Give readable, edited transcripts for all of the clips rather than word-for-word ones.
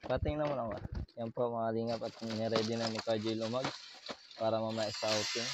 Patingnan mo lang ba? Yan po mga lingap at niready na ni Kajay Lumag para mamaya sa outing.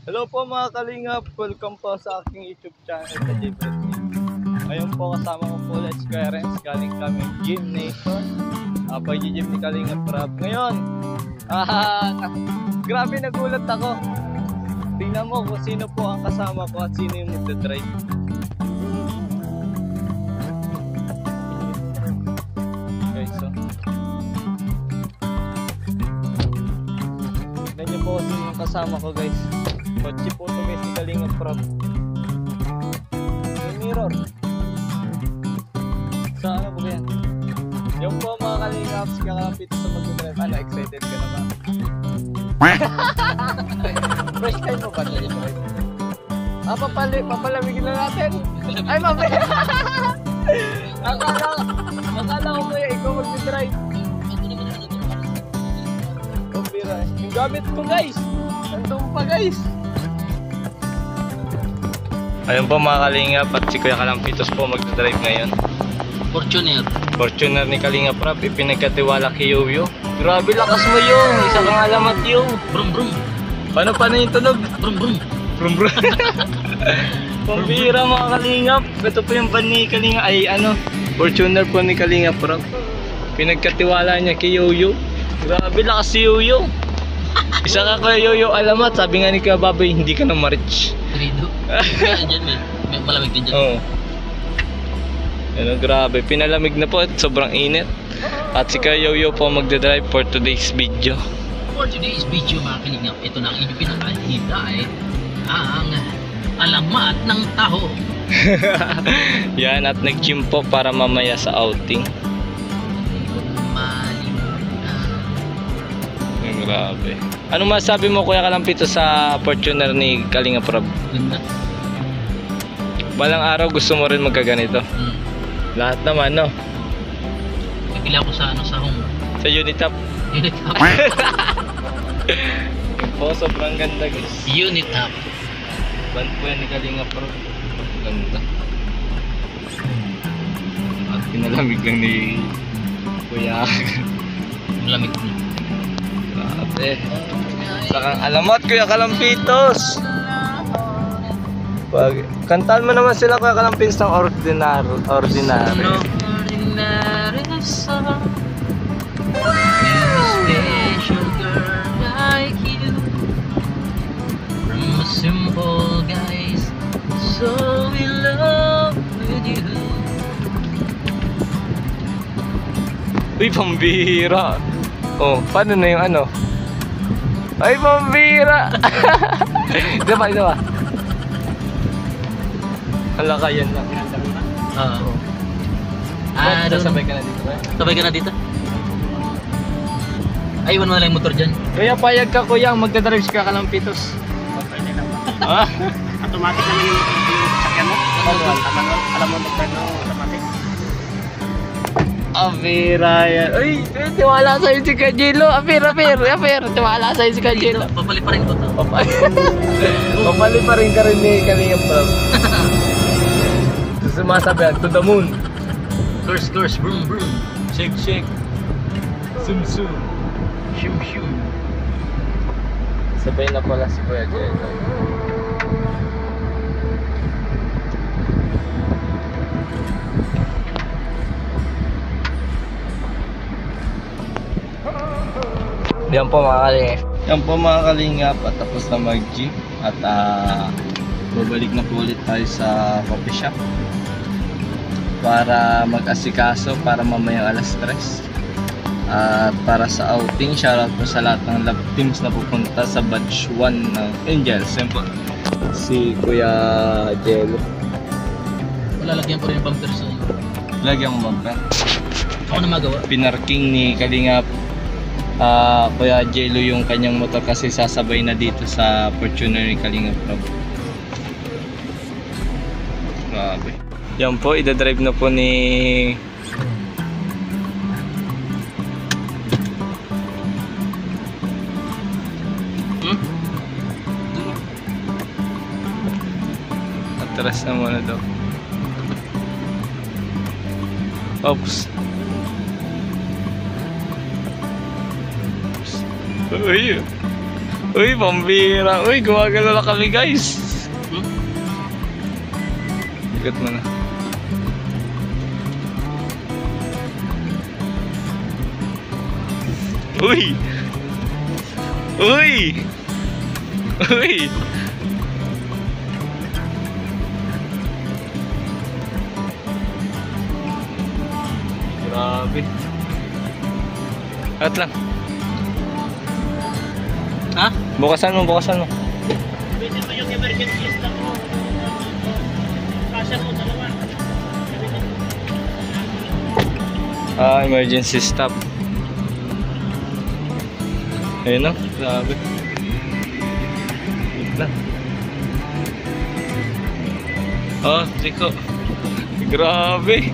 Hello po mga kalingap, welcome po sa aking YouTube channel, Kajay Vlog. Ngayon po kasama ko po Let's Parents, galing kami Gym Nation. Pag-gym ni Kalingap Rob. Ngayon, grabe nagulat ako. Tingnan mo kung sino po ang kasama ko at sino yung magdadrive. Okay, so tignan nyo po kung sino yung kasama ko guys. Kotse po ito guys ni Kalingap Rob. May mirror. Sa ano po yan? Yung po mga Kalingap, kakalapit sa magdadrive. Ano, excited ka na ba? First time mo ba nag-drive? Papalamigin na natin. Ay, mamaya. Akala ko kuya, ikaw mag-drive. Kumpira. Yung gamit ko guys. Nandun pa guys. Ayun po mga Kalingap at si Kuya Kalampitos po mag-drive ngayon. Fortuner ni Kalingap Rob, ipinagkatiwala kay Yoyo. Grabe lakas mo yung, isa kang alamat yung. Brum brum. Paano yung tunog? Brum brum. Brum brum. Pambira mga Kalingap. Ito po yung van ni Kalingap, ay ano, Fortuner po ni Kalingap Rob. Pinagkatiwala niya kay Yoyo. Grabe lakas si Yoyo. Isa ka kay Yoyo alamat, sabi nga ni Kuya Baboy, hindi ka na ma-reach. Trido. Diyan may malamig din dyan. Oo. Ano, grabe, pinalamig na po at sobrang init. At si Kuya Yoyo po magdadrive for today's video. For today's video mga Kalingap, ito na ang inyong pinakahita ang alamat ng taho. Yan, at nag-gym po para mamaya sa outing. Grabe. Ano masabi mo Kuya Kalampito sa Fortuner ni Kalingap Rob? Ganda. Balang araw gusto mo rin magkaganito? Lahat naman, no? Nagpila ko sa ano, sa home. Sa Unitap. Unitap. Po, sobrang ganda guys. Unitap. Ban po yan ni Kalingap Rob. Ganda. At pinalamig lang ni Kuya. Malamig na. Grabe. Sakang alamat Kuya Kalampitos. Kantaan mo naman sila Kuya Kalampitos ng ordinary. Ordinary song. Special girl like you. From a simple guys, so in love with you. Uy, pambihira. Oh, paano na yung ano? Ay, pambihira. Isa pa. Hala ka, yan lang. Oo. Sabay ka na dito ba? Sabay ka na dito? Ay, iwan mo na lang yung motor dyan. Kaya payag ka Kuya, magdadrive si Kuya Kalampitos. Pwede na ba? Automatic naman yung sakyan mo? Alam mo magkano automatic? Apira yan. Uy, tiwala sa'yo si Kajilo. Apir. Tiwala sa'yo si Kajilo. Papali pa rin ko to. Papali pa rin ka rin ni Kalingap Rob. Sumasabi to the moon. Curse, brum brum. Shake, sum. Shum shum. Sabay na pala si Kuya Jello. Yan po mga kalingap at tapos na mag-gym at babalik na po ulit tayo sa coffee shop para mag-asikaso para mamayang alas 3 at para sa outing. Shoutout po sa lahat ng love teams na pupunta sa batch 1 ng Angels. Simple si Kuya Jello. Lalagyan ko rin yung bumper sa inyo. Lagyan mo bumper. Ako na magawa. Pinarking ni Kalingap Kuya Jello yung kanyang motor kasi sasabay na dito sa Fortuner ni Kalingap Rob. Grabe. Yan po, idadrive na po ni atras na muna daw. Oops. Uy. Uy, pambira. Uy, gumagano na kami guys. Ikot mo na. Uy! Uy! Uy! Grabe. At lang. Ha? Bukasan mo, bukasan mo. Pwede mo yung emergency stop mo. Kasya mo dalawa. Emergency stop. Ayun o, grabe. Wait lang. Oh, Rico. Grabe.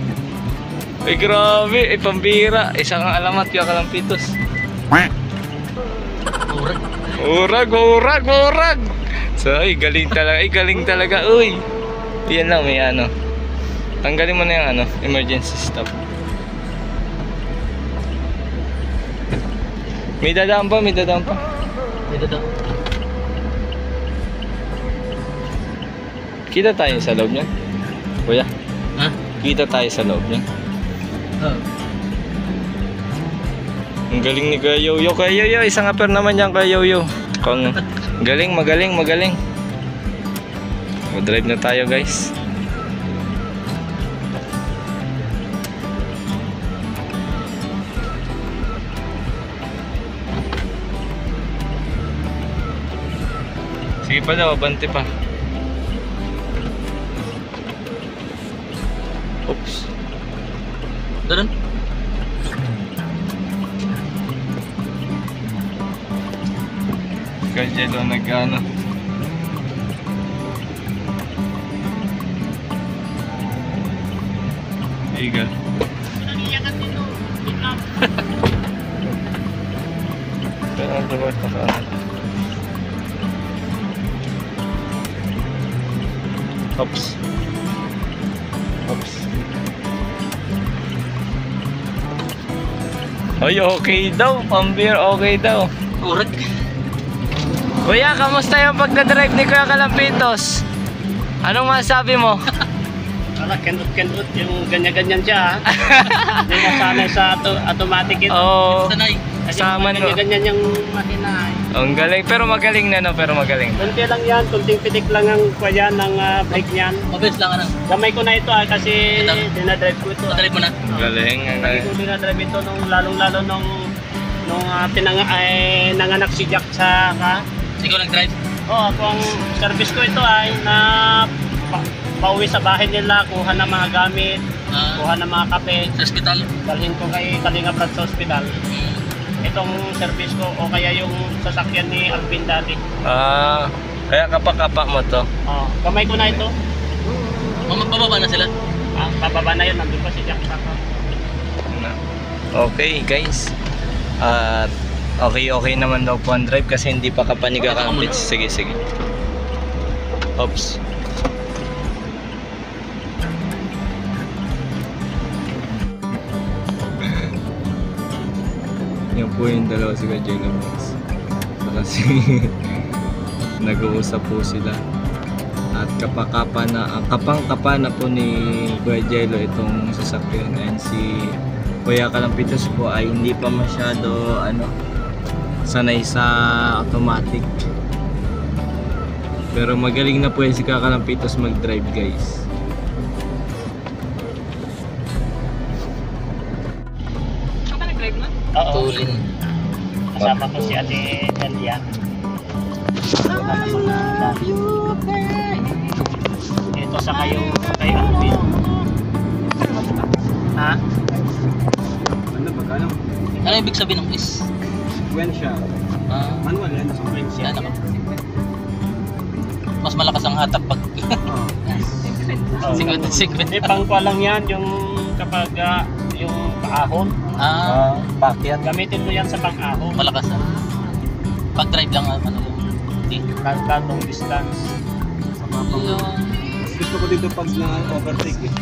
Ay, grabe. Ay, pambira. Isang alamat, yung kalampitos. Urag. Urag, urag, urag. So, ay, galing talaga. Ay, galing talaga. Uy. Yan lang, may ano. Tanggalin mo na yung ano, emergency stop. May dadaan pa, may dadaan pa. Dito daw. Kita tayo sa loob niyan. Kuya, Ha? kita tayo sa loob niyan. Ang galing ni Kuya Yoyo. Kuya Yoyo, isang aper naman yan Kuya Yoyo. Kung galing, magaling, magaling. Drive na tayo guys. Sige pa daw, abante pa. Oops. Ganun? Kaya daw nag-ano. Eagle. Nangiyakan dito. Pero ang tawag pa ka. Oops. Oops. Ay, okay daw. Pambir, okay daw. Urag. Kuya, kamusta yung pagdadrive ni Kuya Kalampitos? Anong masabi mo? Wala, kendot yung ganyan-ganyan siya. Hindi nasanay sa automatic ito. Oo. Sanay. Kasama no. Ganyan yung makina. Ang galing, pero magaling na no, pero magaling. Kunti lang yan, kunting pitik lang ang kuya ng brake niyan. Mabilis lang ano. Gamay ko na ito kasi Ito? dinadrive ko ito. Madali mo na. Ang galing, ang Lagi galing. ko dinadrive ito lalong-lalo nung nanganak si Jack sa Ikaw nag-drive. ako ang service ko ito ay na pauwi sa bahay nila, kuha ng mga gamit, kuha ng mga kape, Sa ospital. dalhin ko kay Kalinga Brad sa ospital. Itong service ko o kaya yung sasakyan ni Alvin dati. Kaya kapak-kapak mo to. Kamay ko na ito. Mamababa na sila. Bababa na yun, nandun pa si Jack sa Okay guys. At okay naman daw po ang drive kasi hindi pa kapaniga kampits. Sige, sige. Oops. Yan po yung dalawa si Kuya Jello Box. Kasi nag-uusap po sila. At kapang-kapa na po ni Kuya Jello itong sasakyan. And si Kuya Kalampitos po ay hindi pa masyado sanay sa automatic. Pero magaling na po yan si Kuya Kalampitos mag-drive guys. Oo. Tulin. Kasama ko si Ate Dalia. Ito sa kayo kay Alvin. Ha? Ano ibig sabihin ng is? Sequential. Manual yan, sequential. Ano? Mas malakas ang hatak pag Sigwet. Hindi, pangkuha lang yan yung kapag yung paahon. Bakit? Gamitin mo yan sa pang-ahon. Malakas ah. Pag drive lang ano. Hindi. Long distance. gusto ko dito pag na-overtake eh.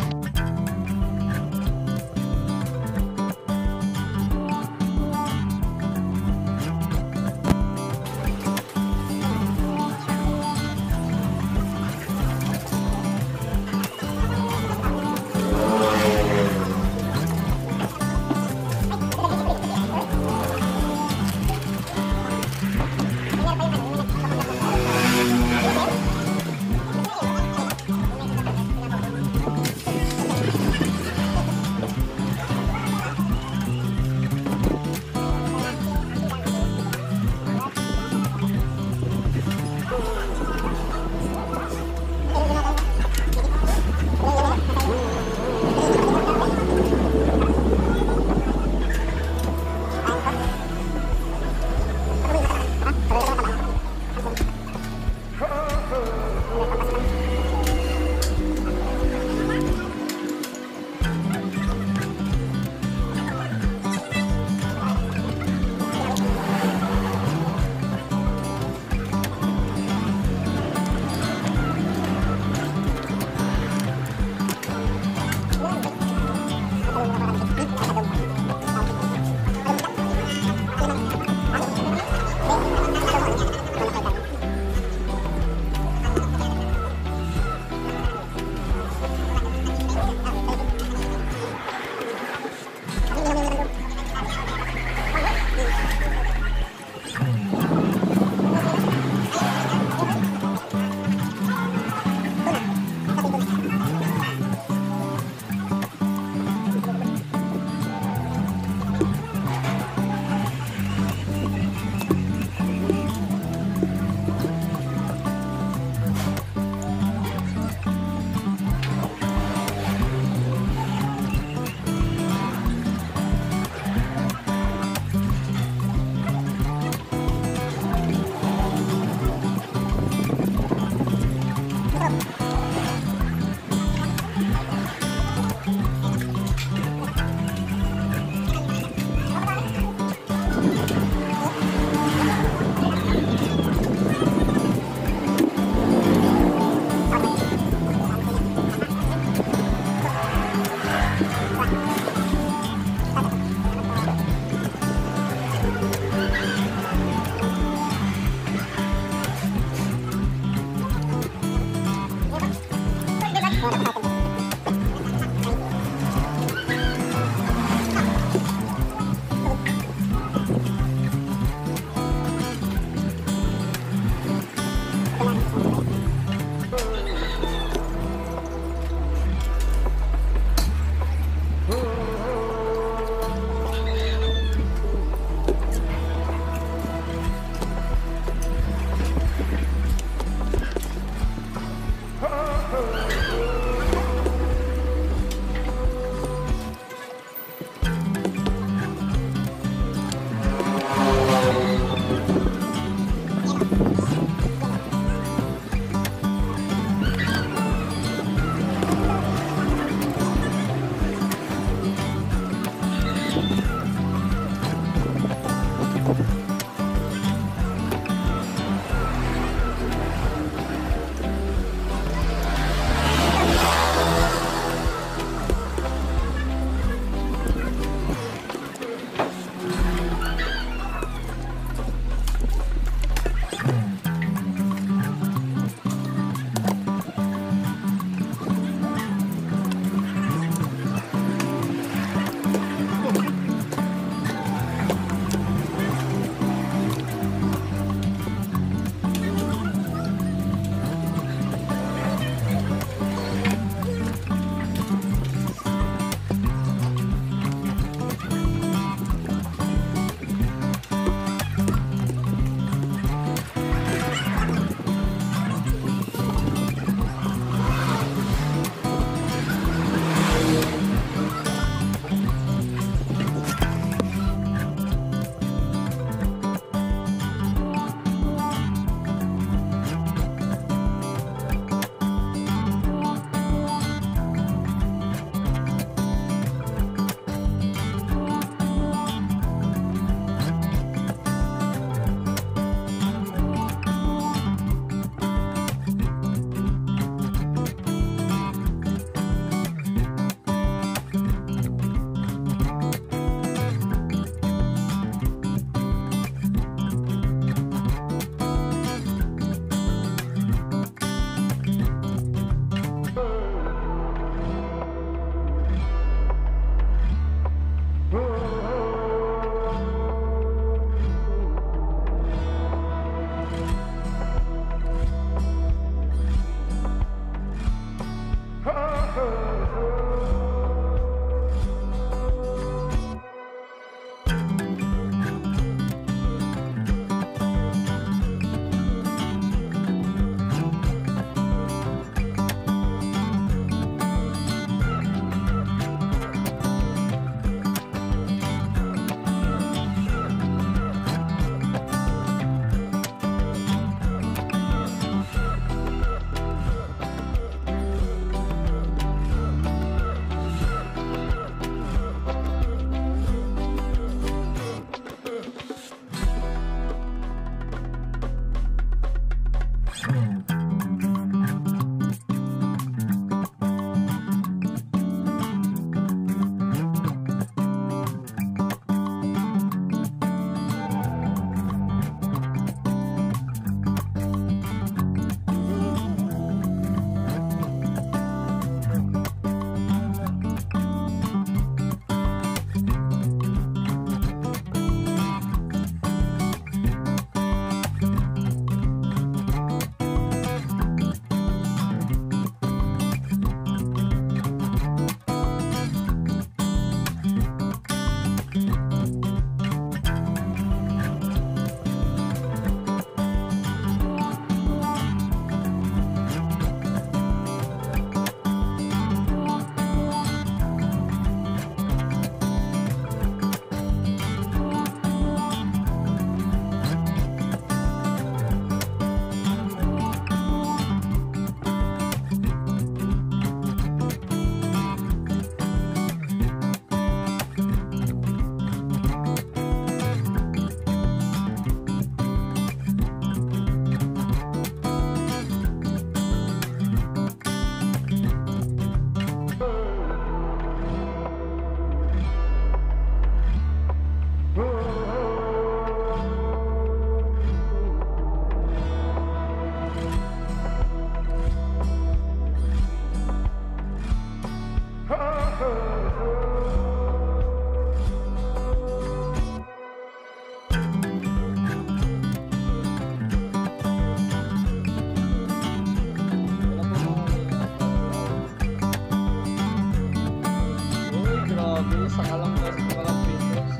Sa Kalanggas, walang pisos.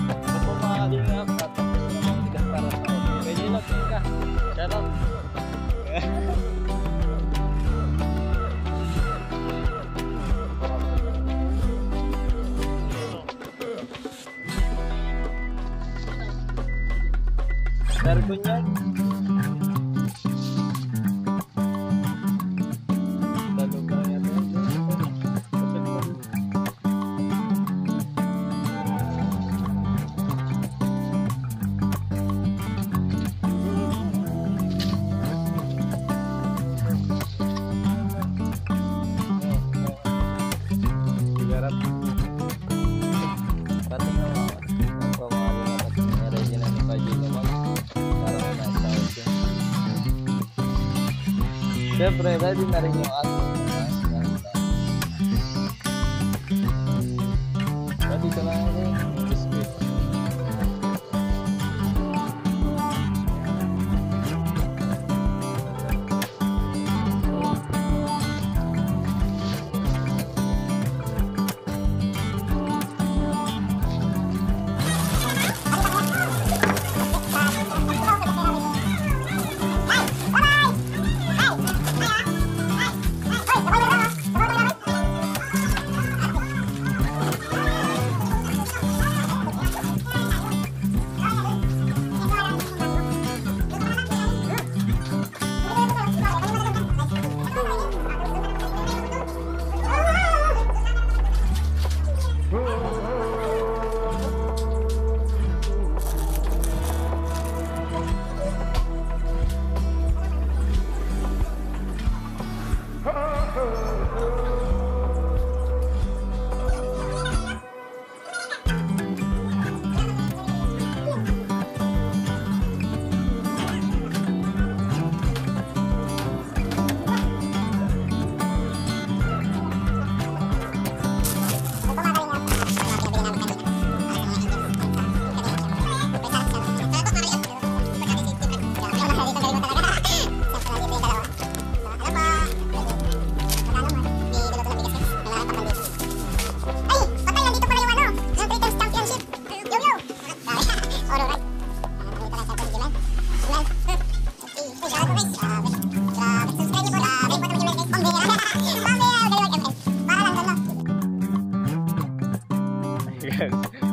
Ito po mga kalingap, tatapos naman bigas para sa ako. Pwede lang ka. Charot. Dargon yan. Siyempre, ready na rin yung ating ready ka na rin yung biscuit.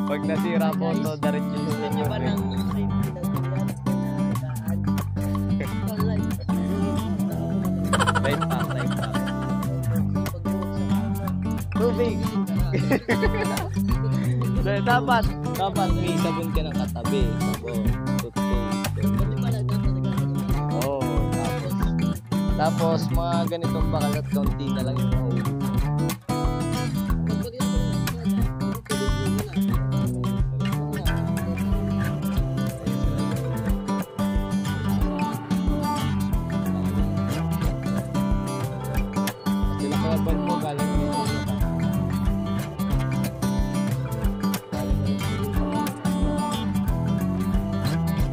Pag nasira po ito, diretso sa inyo ba ng right pa. Tubig! Dapat may sabon ka ng katabi. Sabon, toothpaste. Oo, tapos mga ganitong bakalat, konti na lang yung mahuli. Sila kalaban mo, galing mo.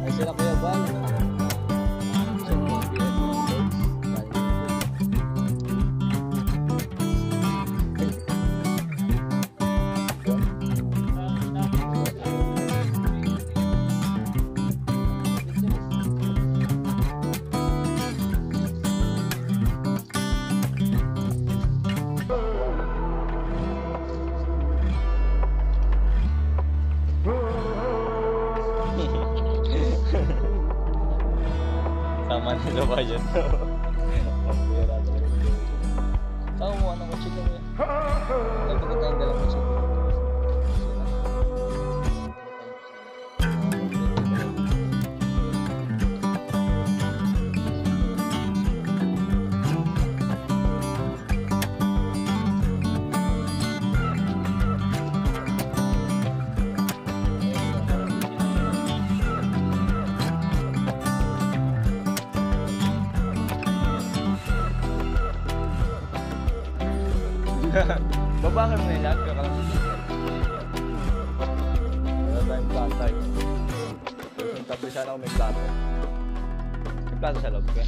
Ay sila Kuya Bal. Sama nila ba yun? Ang pera talaga. Saan mo anong kutsi kami? Nagpagod tayong dalang kutsi. Babangan mo nila, kakalang wala tayong plato. Yung tabi sana ako may plato. May plato sa loob ka.